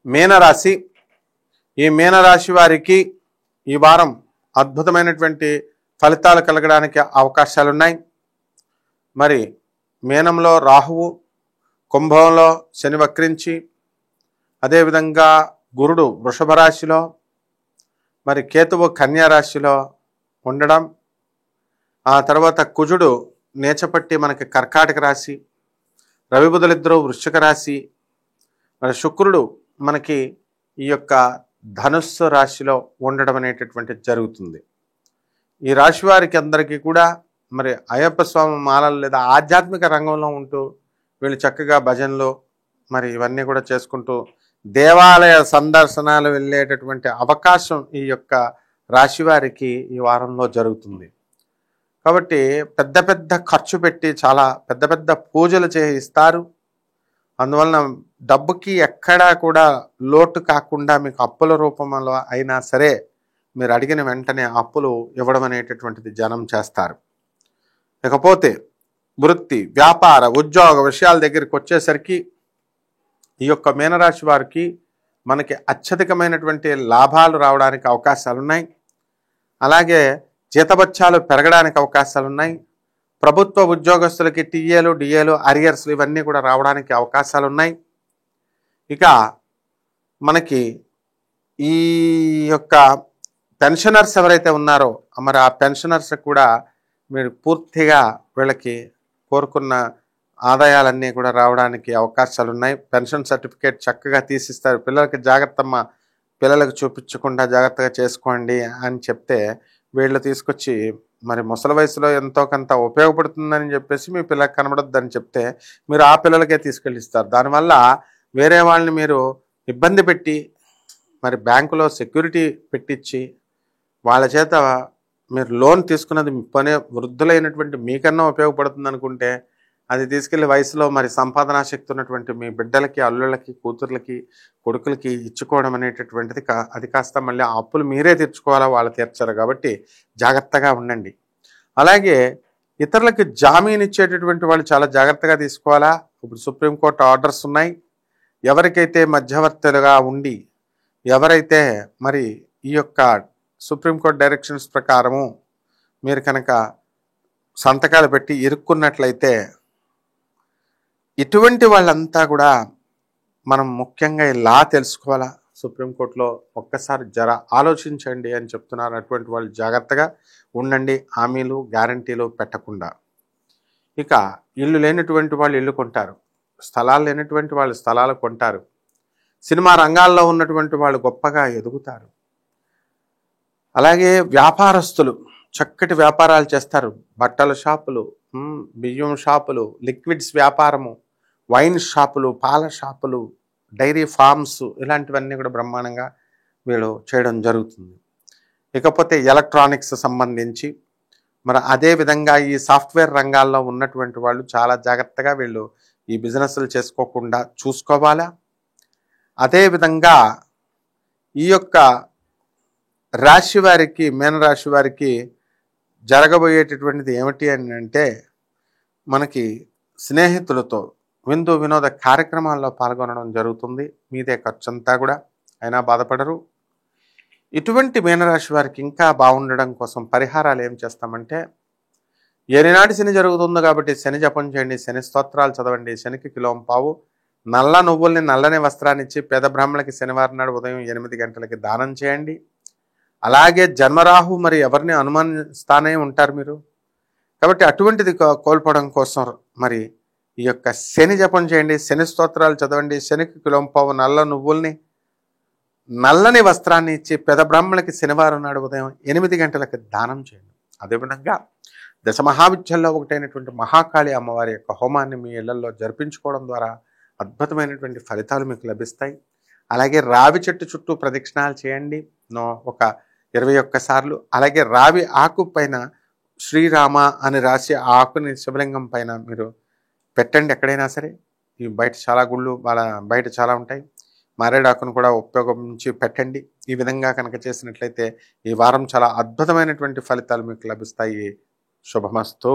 మీనరాశి. ఈ మీనరాశి వారికి ఈ వారం అద్భుతమైనటువంటి ఫలితాలు కలగడానికి అవకాశాలున్నాయి. మరి మీనంలో రాహువు, కుంభంలో శని వక్రించి, అదేవిధంగా గురుడు వృషభ రాశిలో, మరి కేతువు కన్యా రాశిలో ఉండడం, ఆ తర్వాత కుజుడు నేచపట్టి మనకి కర్కాటక రాశి, రవి బుధులిద్దరూ వృశ్చిక రాశి, మరి శుక్రుడు మనకి ఈ యొక్క ధనుస్సు రాశిలో ఉండడం అనేటటువంటిది జరుగుతుంది. ఈ రాశి వారికి అందరికీ కూడా మరి అయ్యప్ప స్వామి మాలలు లేదా ఆధ్యాత్మిక రంగంలో ఉంటూ వీళ్ళు చక్కగా భజనలు మరి ఇవన్నీ కూడా చేసుకుంటూ దేవాలయ సందర్శనాలు వెళ్ళేటటువంటి అవకాశం ఈ యొక్క రాశి వారికి ఈ వారంలో జరుగుతుంది. కాబట్టి పెద్ద పెద్ద ఖర్చు పెట్టి చాలా పెద్ద పెద్ద పూజలు చేయిస్తారు. అందువలన డబ్బుకి ఎక్కడా కూడా లోటు కాకుండా మీకు అప్పుల రూపంలో అయినా సరే మీరు అడిగిన వెంటనే అప్పులు ఇవ్వడం అనేటటువంటిది జనం చేస్తారు. ఇకపోతే వృత్తి, వ్యాపార, ఉద్యోగ విషయాల దగ్గరికి వచ్చేసరికి ఈ యొక్క మీనరాశి వారికి మనకి అత్యధికమైనటువంటి లాభాలు రావడానికి అవకాశాలు ఉన్నాయి. అలాగే జీతబత్యాలు పెరగడానికి అవకాశాలు ఉన్నాయి. ప్రభుత్వ ఉద్యోగస్తులకి టీఏలు, డిఏలు, అరియర్స్లు ఇవన్నీ కూడా రావడానికి అవకాశాలు ఉన్నాయి. ఇక మనకి ఈ యొక్క పెన్షనర్స్ ఎవరైతే ఉన్నారో మరి ఆ పెన్షనర్స్ కూడా మీరు పూర్తిగా వీళ్ళకి కోరుకున్న ఆదాయాలన్నీ కూడా రావడానికి అవకాశాలు ఉన్నాయి. పెన్షన్ సర్టిఫికేట్ చక్కగా తీసిస్తారు. పిల్లలకి జాగ్రత్తమ్మ, పిల్లలకు చూపించకుండా జాగ్రత్తగా చేసుకోండి అని చెప్తే వీళ్ళు తీసుకొచ్చి మరి ముసలి వయసులో ఎంతో కొంత ఉపయోగపడుతుందని చెప్పేసి మీ పిల్లలకు కనబడొద్దని చెప్తే మీరు ఆ పిల్లలకే తీసుకెళ్ళిస్తారు. దానివల్ల వేరే వాళ్ళని మీరు ఇబ్బంది పెట్టి మరి బ్యాంకులో సెక్యూరిటీ పెట్టించి వాళ్ళ చేత మీరు లోన్ తీసుకున్నది పనే వృద్ధులైనటువంటి మీకన్నా ఉపయోగపడుతుంది అనుకుంటే అది తీసుకెళ్లి వయసులో మరి సంపాదనా శక్తి ఉన్నటువంటి మీ బిడ్డలకి, అల్లుళ్ళకి, కూతుర్లకి, కొడుకులకి ఇచ్చుకోవడం అనేటటువంటిది అది కాస్త మళ్ళీ ఆ అప్పులు మీరే తీర్చుకోవాలా, వాళ్ళు తీర్చారు. కాబట్టి జాగ్రత్తగా ఉండండి. అలాగే ఇతరులకి జామీన్ ఇచ్చేటటువంటి వాళ్ళు చాలా జాగ్రత్తగా తీసుకోవాలా. ఇప్పుడు సుప్రీంకోర్టు ఆర్డర్స్ ఉన్నాయి. ఎవరికైతే మధ్యవర్తులుగా ఉండి ఎవరైతే మరి ఈ యొక్క సుప్రీంకోర్టు డైరెక్షన్స్ ప్రకారము మీరు కనుక సంతకాలు పెట్టి ఇరుక్కున్నట్లయితే ఇటువంటి వాళ్ళంతా కూడా మనం ముఖ్యంగా ఈ లా తెలుసుకోవాలా. సుప్రీంకోర్టులో ఒక్కసారి ఆలోచించండి అని చెప్తున్నారు. అటువంటి వాళ్ళు జాగ్రత్తగా ఉండండి, హామీలు గ్యారంటీలు పెట్టకుండా. ఇక ఇల్లు లేనటువంటి వాళ్ళు ఇల్లు కొంటారు, స్థలాలు లేనటువంటి వాళ్ళు స్థలాలు కొంటారు, సినిమా రంగాల్లో ఉన్నటువంటి వాళ్ళు గొప్పగా ఎదుగుతారు. అలాగే వ్యాపారస్తులు చక్కటి వ్యాపారాలు చేస్తారు. బట్టల షాపులు, బియ్యం షాపులు, లిక్విడ్స్ వ్యాపారము, వైన్ షాపులు, పాల షాపులు, డైరీ ఫార్మ్స్ ఇలాంటివన్నీ కూడా బ్రహ్మాండంగా వీళ్ళు చేయడం జరుగుతుంది. ఇకపోతే ఎలక్ట్రానిక్స్ సంబంధించి మరి అదేవిధంగా ఈ సాఫ్ట్వేర్ రంగాల్లో ఉన్నటువంటి వాళ్ళు చాలా జాగ్రత్తగా వీళ్ళు ఈ బిజినెస్లు చేసుకోకుండా చూసుకోవాలా. అదేవిధంగా ఈ యొక్క రాశి వారికి, మీనరాశి వారికి జరగబోయేటటువంటిది ఏమిటి అని అంటే మనకి స్నేహితులతో విందు వినోద కార్యక్రమాల్లో పాల్గొనడం జరుగుతుంది. మీదే ఖర్చంతా కూడా, అయినా బాధపడరు. ఇటువంటి మీనరాశి వారికి ఇంకా బాగుండడం కోసం పరిహారాలు ఏం చేస్తామంటే ఏనాటి శని జరుగుతుందో కాబట్టి శని జపం చేయండి, శని స్తోత్రాలు చదవండి, శనికి కిలోం పావు నల్ల నువ్వుల్ని నల్లని వస్త్రాన్ని ఇచ్చి పేద బ్రాహ్మణులకి శనివారం నాడు ఉదయం 8 గంటలకి దానం చేయండి. అలాగే జన్మరాహు మరి ఎవరిని అనుమానిస్తానే ఉంటారు మీరు, కాబట్టి అటువంటిది కోల్పోవడం కోసం మరి ఈ యొక్క శని జపం చేయండి, శని స్తోత్రాలు చదవండి, శనికి కిలోం పావు నల్ల నువ్వుల్ని నల్లని వస్త్రాన్ని ఇచ్చి పేద బ్రాహ్మణులకి శనివారం నాడు ఉదయం 8 గంటలకి దానం చేయండి. అదేవిధంగా దశమహావిద్యల్లో ఒకటైనటువంటి మహాకాళి అమ్మవారి యొక్క హోమాన్ని మీ ఇళ్లలో జరిపించుకోవడం ద్వారా అద్భుతమైనటువంటి ఫలితాలు మీకు లభిస్తాయి. అలాగే రావి చెట్టు చుట్టూ ప్రదక్షిణాలు చేయండి ఒక 21 సార్లు. అలాగే రావి ఆకు పైన శ్రీరామ అని రాసి ఆ ఆకుని శివలింగం పైన మీరు పెట్టండి. ఎక్కడైనా సరే ఈ బయట చాలా గుళ్ళు బయట చాలా ఉంటాయి. మారేడాకును కూడా ఉపయోగించి పెట్టండి. ఈ విధంగా కనుక చేసినట్లయితే ఈ వారం చాలా అద్భుతమైనటువంటి ఫలితాలు మీకు లభిస్తాయి. శుభమస్తు.